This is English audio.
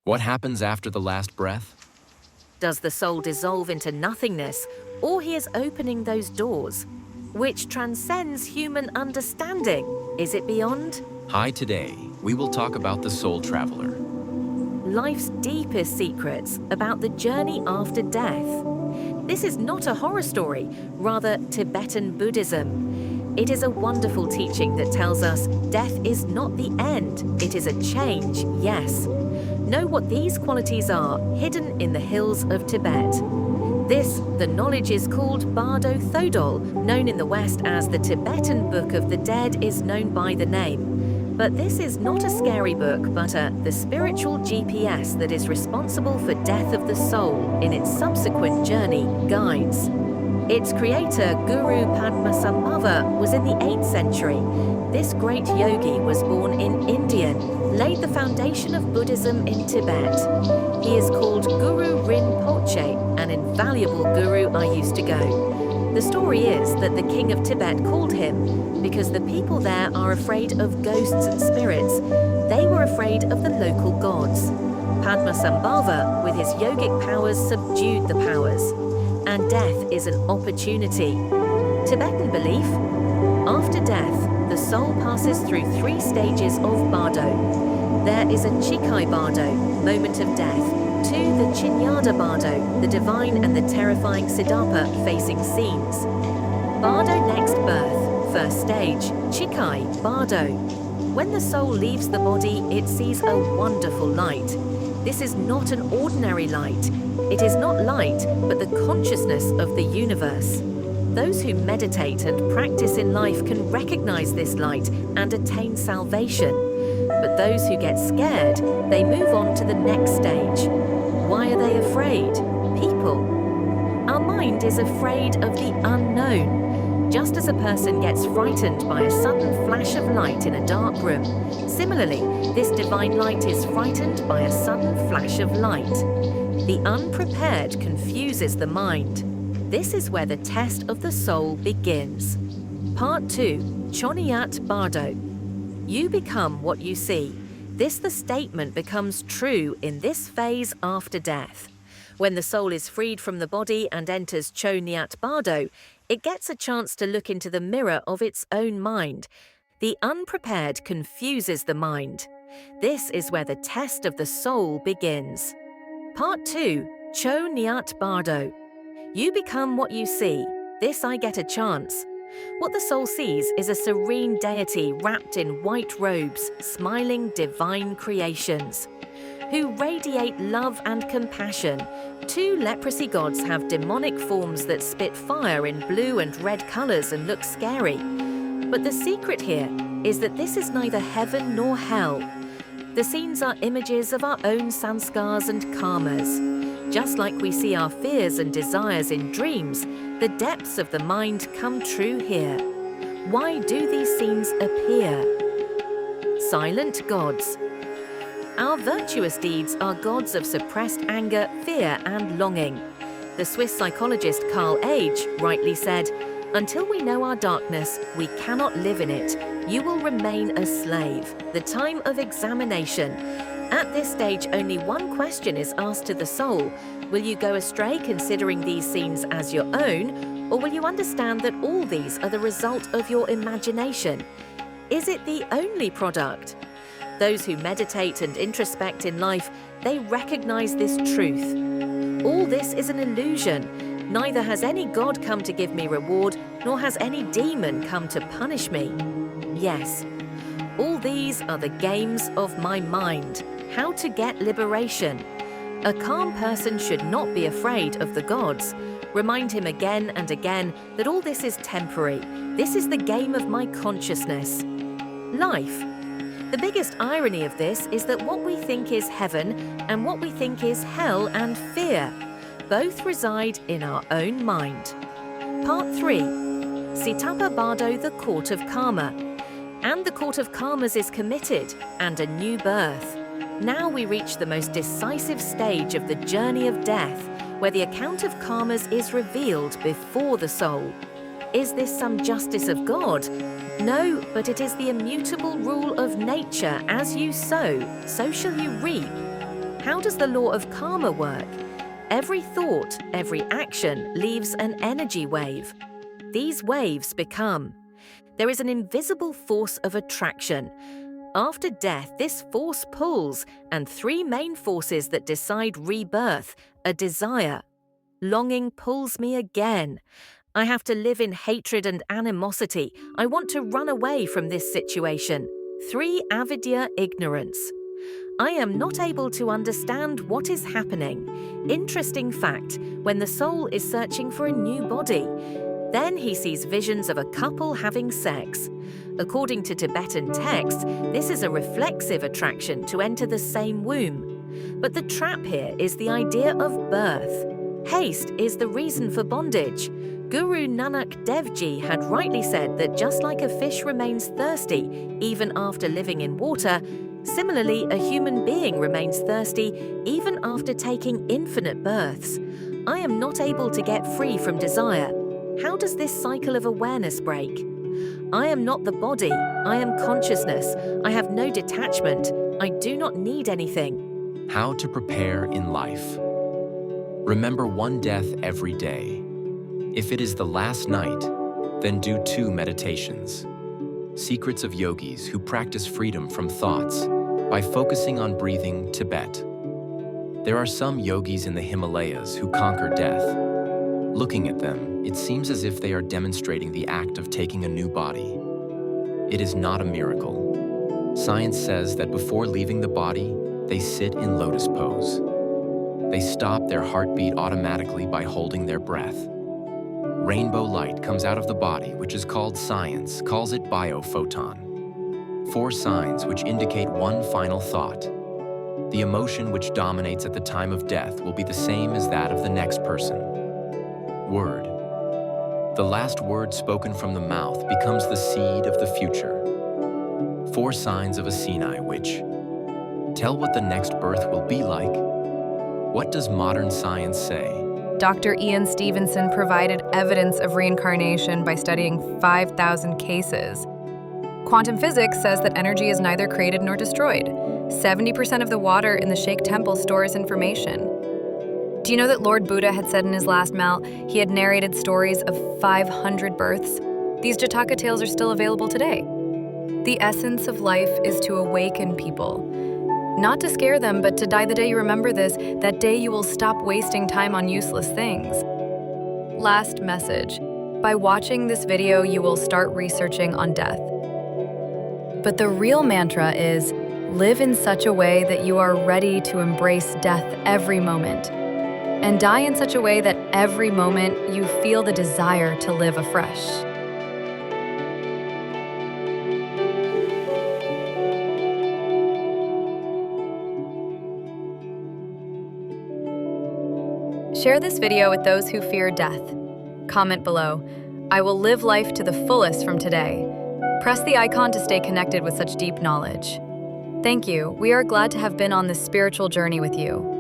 What happens after the last breath? Does the soul dissolve into nothingness, or he is opening those doors? Which transcends human understanding? Is it beyond? Hi, today we will talk about the soul traveler. Life's deepest secrets about the journey after death. This is not a horror story, rather Tibetan Buddhism. It is a wonderful teaching that tells us death is not the end, it is a change, yes. Know what these qualities are, hidden in the hills of Tibet. This, the knowledge is called Bardo Thodol, known in the West as the Tibetan Book of the Dead is known by the name. But this is not a scary book, but the spiritual GPS that is responsible for death of the soul in its subsequent journey, guides. Its creator, Guru Padmasambhava, was in the 8th century. This great yogi was born in India, laid the foundation of Buddhism in Tibet. He is called Guru Rinpoche, an invaluable guru I used to go. The story is that the king of Tibet called him because the people there are afraid of ghosts and spirits. They were afraid of the local gods. Padmasambhava, with his yogic powers, subdued the powers. And death is an opportunity. Tibetan belief: after death, the soul passes through 3 stages of bardo. There is a chikai bardo, moment of death, 2 the chinyada bardo, the divine and the terrifying siddhapa facing scenes. Bardo next birth, 1st stage, chikai bardo. When the soul leaves the body, it sees a wonderful light. This is not an ordinary light. It is not light, but the consciousness of the universe. Those who meditate and practice in life can recognize this light and attain salvation. But those who get scared, they move on to the next stage. Why are they afraid? People. Our mind is afraid of the unknown. Just as a person gets frightened by a sudden flash of light in a dark room, similarly, this divine light is frightened by a sudden flash of light. The unprepared confuses the mind. This is where the test of the soul begins. Part 2, Choniyat Bardo. You become what you see. This the statement becomes true in this phase after death. When the soul is freed from the body and enters Choniyat Bardo, it gets a chance to look into the mirror of its own mind. The unprepared confuses the mind. This is where the test of the soul begins. Part 2, Choniyat Bardo. You become what you see. This I get a chance. What the soul sees is a serene deity wrapped in white robes, smiling divine creations, who radiate love and compassion. 2 leprosy gods have demonic forms that spit fire in blue and red colors and look scary. But the secret here is that this is neither heaven nor hell. The scenes are images of our own sanskars and karmas. Just like we see our fears and desires in dreams, the depths of the mind come true here. Why do these scenes appear? Silent gods. Our virtuous deeds are gods of suppressed anger, fear, and longing. The Swiss psychologist Carl Age rightly said, "Until we know our darkness, we cannot live in it. You will remain a slave." The time of examination. At this stage, only one question is asked to the soul. Will you go astray considering these scenes as your own, or will you understand that all these are the result of your imagination? Is it the only product? Those who meditate and introspect in life, they recognize this truth. All this is an illusion. Neither has any god come to give me reward, nor has any demon come to punish me. Yes, all these are the games of my mind. How to get liberation. A calm person should not be afraid of the gods. Remind him again and again that all this is temporary. This is the game of my consciousness. Life. The biggest irony of this is that what we think is heaven and what we think is hell and fear both reside in our own mind. Part 3. Sitapa Bardo, the Court of Karma. And the Court of Karmas is committed, and a new birth. Now we reach the most decisive stage of the journey of death, where the account of karmas is revealed before the soul. Is this some justice of God? No, but it is the immutable rule of nature. As you sow, so shall you reap. How does the law of karma work? Every thought, every action leaves an energy wave. These waves become. There is an invisible force of attraction. After death, this force pulls, and three main forces that decide rebirth are desire. Longing pulls me again. I have to live in hatred and animosity. I want to run away from this situation. 3. Avidya, ignorance. I am not able to understand what is happening. Interesting fact, when the soul is searching for a new body, then he sees visions of a couple having sex. According to Tibetan texts, this is a reflexive attraction to enter the same womb. But the trap here is the idea of birth. Haste is the reason for bondage. Guru Nanak Dev Ji had rightly said that just like a fish remains thirsty even after living in water, similarly a human being remains thirsty even after taking infinite births. I am not able to get free from desire. How does this cycle of awareness break? I am not the body, I am consciousness. I have no detachment. I do not need anything. How to prepare in life. Remember one death every day. If it is the last night, then do 2 meditations. Secrets of yogis who practice freedom from thoughts by focusing on breathing Tibet. There are some yogis in the Himalayas who conquer death. Looking at them, it seems as if they are demonstrating the act of taking a new body. It is not a miracle. Science says that before leaving the body, they sit in lotus pose. They stop their heartbeat automatically by holding their breath. Rainbow light comes out of the body, which is called science, calls it biophoton. 4 signs which indicate one final thought. The emotion which dominates at the time of death will be the same as that of the next person. Word. The last word spoken from the mouth becomes the seed of the future. 4 signs of a Sinai which tell what the next birth will be like. What does modern science say? Dr. Ian Stevenson provided evidence of reincarnation by studying 5,000 cases. Quantum physics says that energy is neither created nor destroyed. 70% of the water in the Shake Temple stores information. Do you know that Lord Buddha had said in his last melt he had narrated stories of 500 births? These Jataka tales are still available today. The essence of life is to awaken people. Not to scare them, but to die the day you remember this, that day you will stop wasting time on useless things. Last message. By watching this video, you will start researching on death. But the real mantra is, live in such a way that you are ready to embrace death every moment. And die in such a way that every moment you feel the desire to live afresh. Share this video with those who fear death. Comment below, I will live life to the fullest from today. Press the icon to stay connected with such deep knowledge. Thank you. We are glad to have been on this spiritual journey with you.